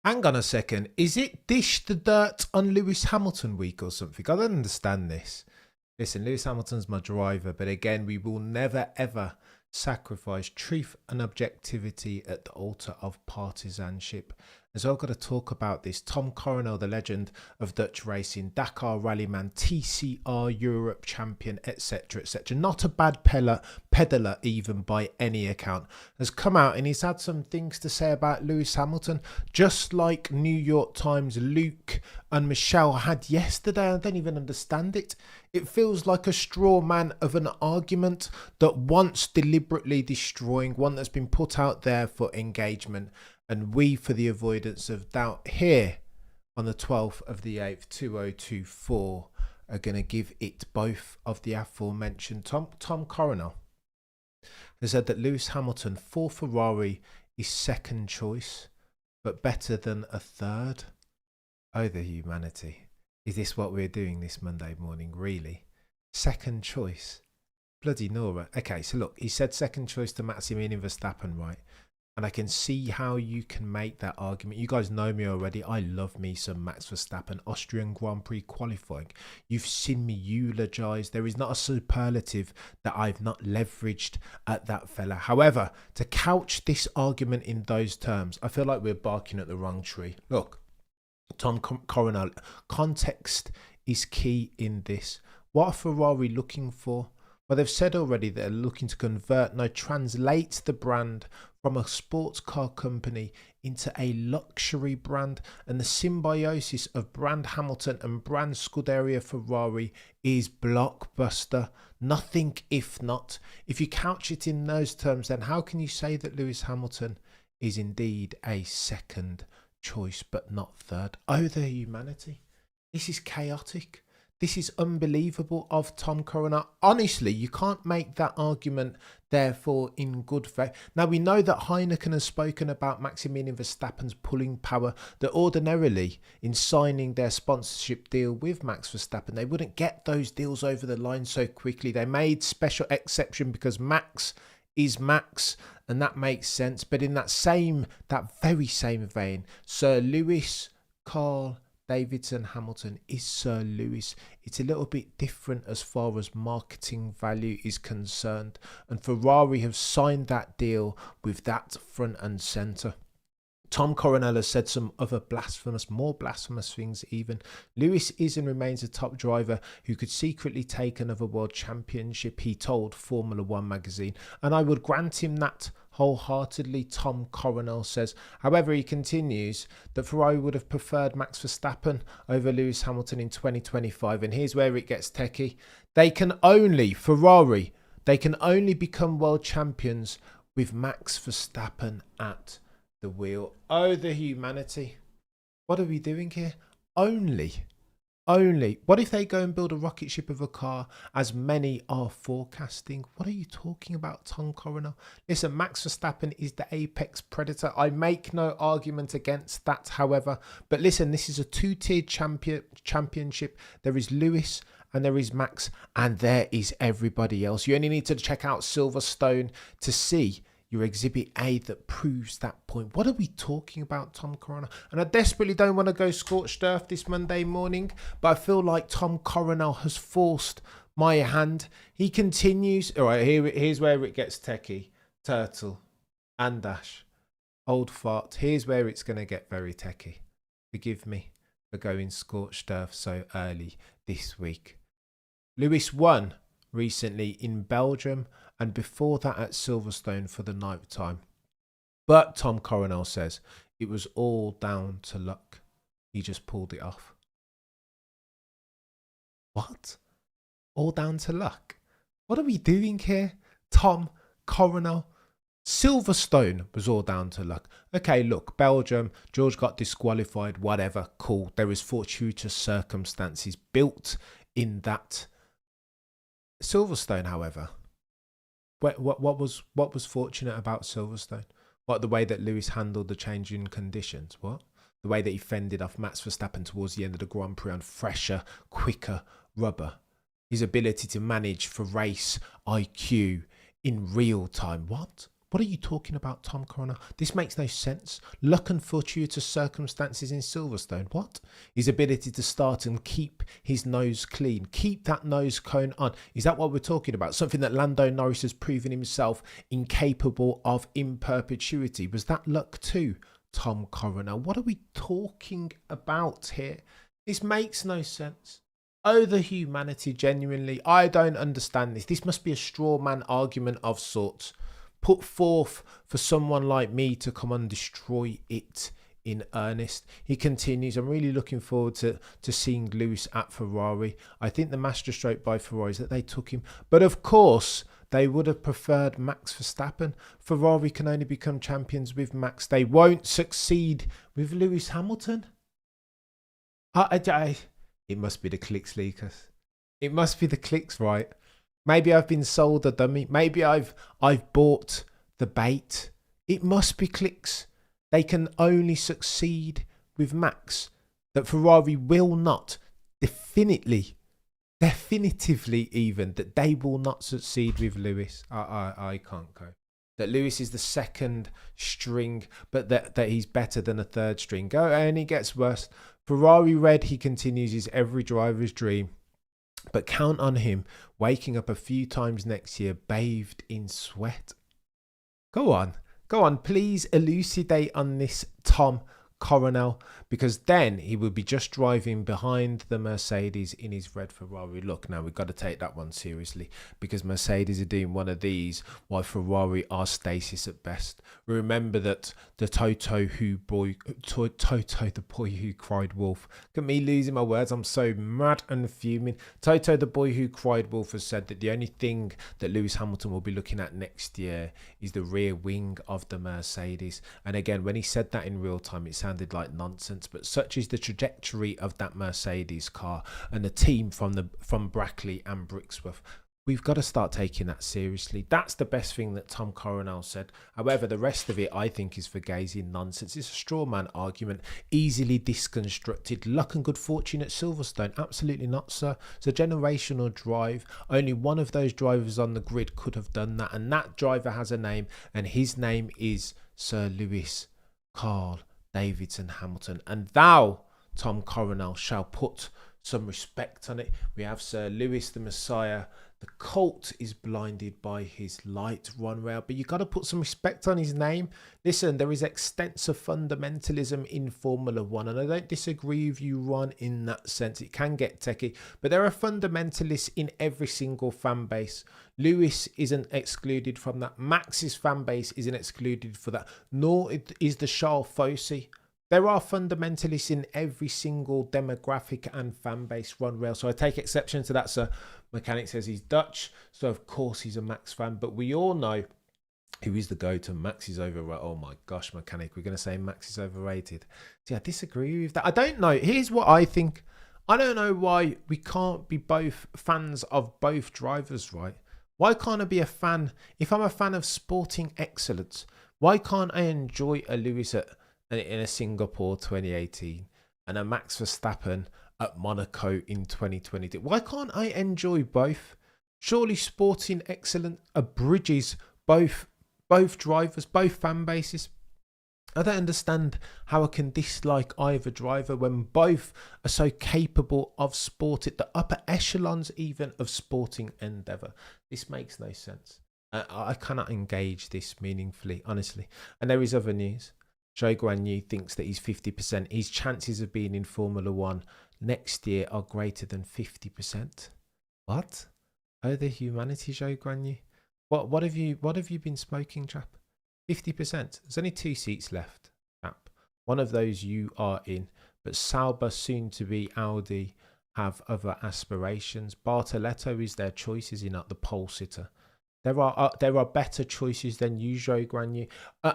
Hang on a second. Is it Dish the Dirt on Lewis Hamilton week or something? I don't understand this. Listen, Lewis Hamilton's my driver, but again, we will never ever sacrifice truth and objectivity at the altar of partisanship. And so I've got to talk about this. Tom Coronel, the legend of Dutch racing, Dakar Rallyman, TCR Europe champion, etc., etc. Not a bad peddler even by any account, has come out and he's had some things to say about Lewis Hamilton, just like New York Times Luke and Michelle had yesterday. I don't even understand it. It feels like a straw man of an argument that wants deliberately destroying, one that's been put out there for engagement. And we, for the avoidance of doubt, here on the 12th of the 8th, 2024, are going to give it both of the aforementioned. Tom Coronel has said that Lewis Hamilton for Ferrari is second choice, but better than a third. Oh, the humanity. Is this what we're doing this Monday morning, really? Second choice? Bloody Nora. Okay, so look, he said second choice to Max Verstappen, right? And I can see how you can make that argument. You guys know me already. I love me some Max Verstappen, Austrian Grand Prix qualifying. You've seen me eulogise. There is not a superlative that I've not leveraged at that fella. However, to couch this argument in those terms, I feel like we're barking at the wrong tree. Look, Tom Coronel, context is key in this. What are Ferrari looking for? Well, they've said already that they're looking to translate the brand from a sports car company into a luxury brand, and the symbiosis of brand Hamilton and brand Scuderia Ferrari is blockbuster. Nothing if not. If you couch it in those terms, then how can you say that Lewis Hamilton is indeed a second choice but not third? Oh, the humanity. This is chaotic. This is unbelievable of Tom Coronel. Honestly, you can't make that argument, therefore, in good faith. Now, we know that Heineken has spoken about Maximilian Verstappen's pulling power, that ordinarily, in signing their sponsorship deal with Max Verstappen, they wouldn't get those deals over the line so quickly. They made special exception because Max is Max, and that makes sense. But in that very same vein, Sir Lewis, Carl, Davidson, Hamilton is Sir Lewis. It's a little bit different as far as marketing value is concerned, and Ferrari have signed that deal with that front and centre. Tom Coronel has said some other more blasphemous things even. Lewis is and remains a top driver who could secretly take another world championship, he told Formula One magazine, and I would grant him that wholeheartedly, Tom Coronel says. However, he continues that Ferrari would have preferred Max Verstappen over Lewis Hamilton in 2025, and here's where it gets techie. Ferrari can only become world champions with Max Verstappen at the wheel. Oh, the humanity. What are we doing here? Only. What if they go and build a rocket ship of a car, as many are forecasting? What are you talking about, Tom Coronel? Listen, Max Verstappen is the apex predator. I make no argument against that, however. But listen, this is a two-tiered championship. There is Lewis and there is Max, and there is everybody else. You only need to check out Silverstone to see your exhibit A that proves that point. What are we talking about, Tom Coronel? And I desperately don't want to go scorched earth this Monday morning, but I feel like Tom Coronel has forced my hand. He continues. All right, here's where it gets techie. Turtle and Dash. Old fart. Here's where it's going to get very techie. Forgive me for going scorched earth so early this week. Lewis won recently in Belgium, and before that at Silverstone for the 9th time. But Tom Coronel says it was all down to luck. He just pulled it off. What? All down to luck? What are we doing here, Tom Coronel? Silverstone was all down to luck. Okay, look, Belgium, George got disqualified, whatever, cool. There is fortuitous circumstances built in that. Silverstone, however, what was fortunate about Silverstone? What, the way that Lewis handled the changing conditions? What? The way that he fended off Max Verstappen towards the end of the Grand Prix on fresher, quicker rubber? His ability to manage for race IQ in real time? What? What are you talking about, Tom Coronel? This makes no sense. Luck and fortuitous circumstances in Silverstone. What? His ability to start and keep his nose clean. Keep that nose cone on. Is that what we're talking about? Something that Lando Norris has proven himself incapable of in perpetuity. Was that luck too, Tom Coronel? What are we talking about here? This makes no sense. Oh, the humanity, genuinely. I don't understand this. This must be a straw man argument of sorts, put forth for someone like me to come and destroy it in earnest. He continues, I'm really looking forward to seeing Lewis at Ferrari. I think the masterstroke by Ferrari is that they took him. But of course, they would have preferred Max Verstappen. Ferrari can only become champions with Max. They won't succeed with Lewis Hamilton. It must be the clicks, leakers. It must be the clicks, right? Maybe I've been sold a dummy. Maybe I've bought the bait. It must be clicks. They can only succeed with Max. That Ferrari will not, definitively even, that they will not succeed with Lewis. I can't go. That Lewis is the second string, but that he's better than a third string. Go, and it gets worse. Ferrari red, he continues, is every driver's dream. But count on him waking up a few times next year bathed in sweat. Go on, please elucidate on this, Tom Coronel, because then he would be just driving behind the Mercedes in his red Ferrari. Look, now we've got to take that one seriously, because Mercedes are doing one of these while Ferrari are stasis at best. Remember that the Toto the boy who cried wolf. Look at me losing my words. I'm so mad and fuming. Toto the boy who cried wolf has said that the only thing that Lewis Hamilton will be looking at next year is the rear wing of the Mercedes. And again, when he said that in real time, it sounded like nonsense, but such is the trajectory of that Mercedes car and the team from Brackley and Brixworth. We've got to start taking that seriously. That's the best thing that Tom Coronel said. However, the rest of it I think is fugazi nonsense. It's a straw man argument, easily disconstructed. Luck and good fortune at Silverstone? Absolutely not, sir. It's a generational drive. Only one of those drivers on the grid could have done that, and that driver has a name, and his name is Sir Lewis Carl Davidson Hamilton. And thou, Tom Coronel, shall put some respect on it. We have Sir Lewis the Messiah. The cult is blinded by his light, Ron Rail, but you got to put some respect on his name. Listen, there is extensive fundamentalism in Formula One, and I don't disagree with you, Ron, in that sense. It can get techie, but there are fundamentalists in every single fan base. Lewis isn't excluded from that. Max's fan base isn't excluded for that, nor is the Charles Fossey. There are fundamentalists in every single demographic and fan base, Ron Rail. So I take exception to that, sir. Mechanic says he's Dutch, so of course he's a Max fan. But we all know who is the go-to. Max is overrated. Oh my gosh, Mechanic, we're going to say Max is overrated. See, I disagree with that. I don't know. Here's what I think. I don't know why we can't be both fans of both drivers, right? Why can't I be a fan? If I'm a fan of sporting excellence, why can't I enjoy a Lewis in a Singapore 2018 and a Max Verstappen at Monaco in 2022? Why can't I enjoy both? Surely sporting excellence abridges both drivers, both fan bases. I don't understand how I can dislike either driver when both are so capable of sport at the upper echelons even of sporting endeavour. This makes no sense. I cannot engage this meaningfully, honestly. And there is other news. Zhou Guanyu thinks that he's 50%. His chances of being in Formula One next year are greater than 50%. What? Oh, the humanity, Zhou Guanyu. What have you been smoking, chap? 50%. There's only 2 seats left, chap. One of those you are in, but Sauber, soon to be Audi, have other aspirations. Bartoletto is their choice, is he not? The pole sitter. There are better choices than you, Zhou Guanyu.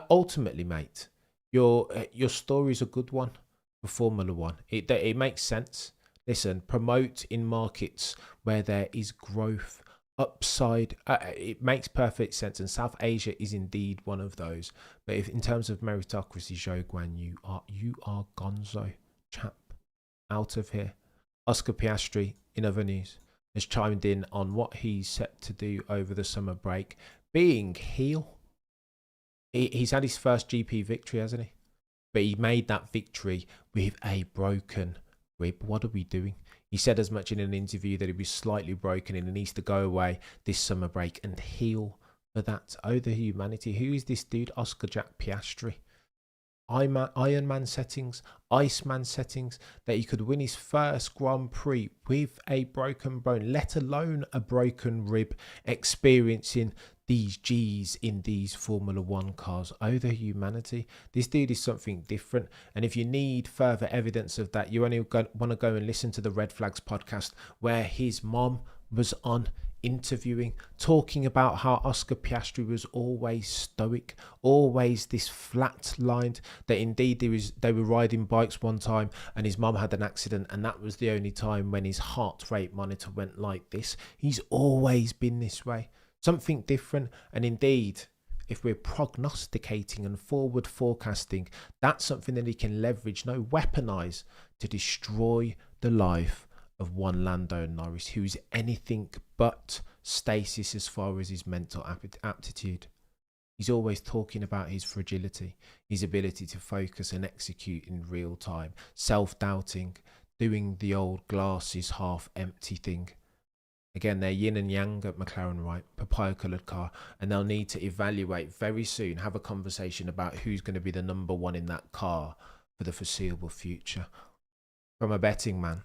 Ultimately, mate, your story's a good one for Formula One. It makes sense. Listen, promote in markets where there is growth, upside. It makes perfect sense, and South Asia is indeed one of those. But if in terms of meritocracy, Zhou Guanyu, you are gonzo, chap. Out of here. Oscar Piastri, in other news, has chimed in on what he's set to do over the summer break, being heel. He's had his first GP victory, hasn't he? But he made that victory with a broken rib. What are we doing? He said as much in an interview that he was slightly broken and he needs to go away this summer break and heal for that. Oh, the humanity. Who is this dude? Oscar Jack Piastri. Ironman settings, Iceman settings, that he could win his first Grand Prix with a broken bone, let alone a broken rib, experiencing these G's in these Formula One cars. Oh, the humanity. This dude is something different. And if you need further evidence of that, you only want to go and listen to the Red Flags podcast, where his mom was on interviewing, talking about how Oscar Piastri was always stoic, always this flat-lined, that indeed they were riding bikes one time and his mum had an accident, and that was the only time when his heart rate monitor went like this. He's always been this way. Something different. And indeed, if we're prognosticating and forward forecasting, that's something that he can leverage, no, weaponize, to destroy the life of one Lando Norris, who's anything but stasis as far as his mental aptitude. He's always talking about his fragility, his ability to focus and execute in real time, self-doubting, doing the old glass is half empty thing. Again, they're yin and yang at McLaren, right? Papaya-coloured car. And they'll need to evaluate very soon, have a conversation about who's going to be the number one in that car for the foreseeable future. From a betting man,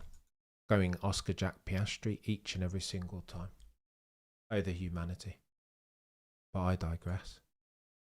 going Oscar Jack Piastri each and every single time. Oh, the humanity. But I digress.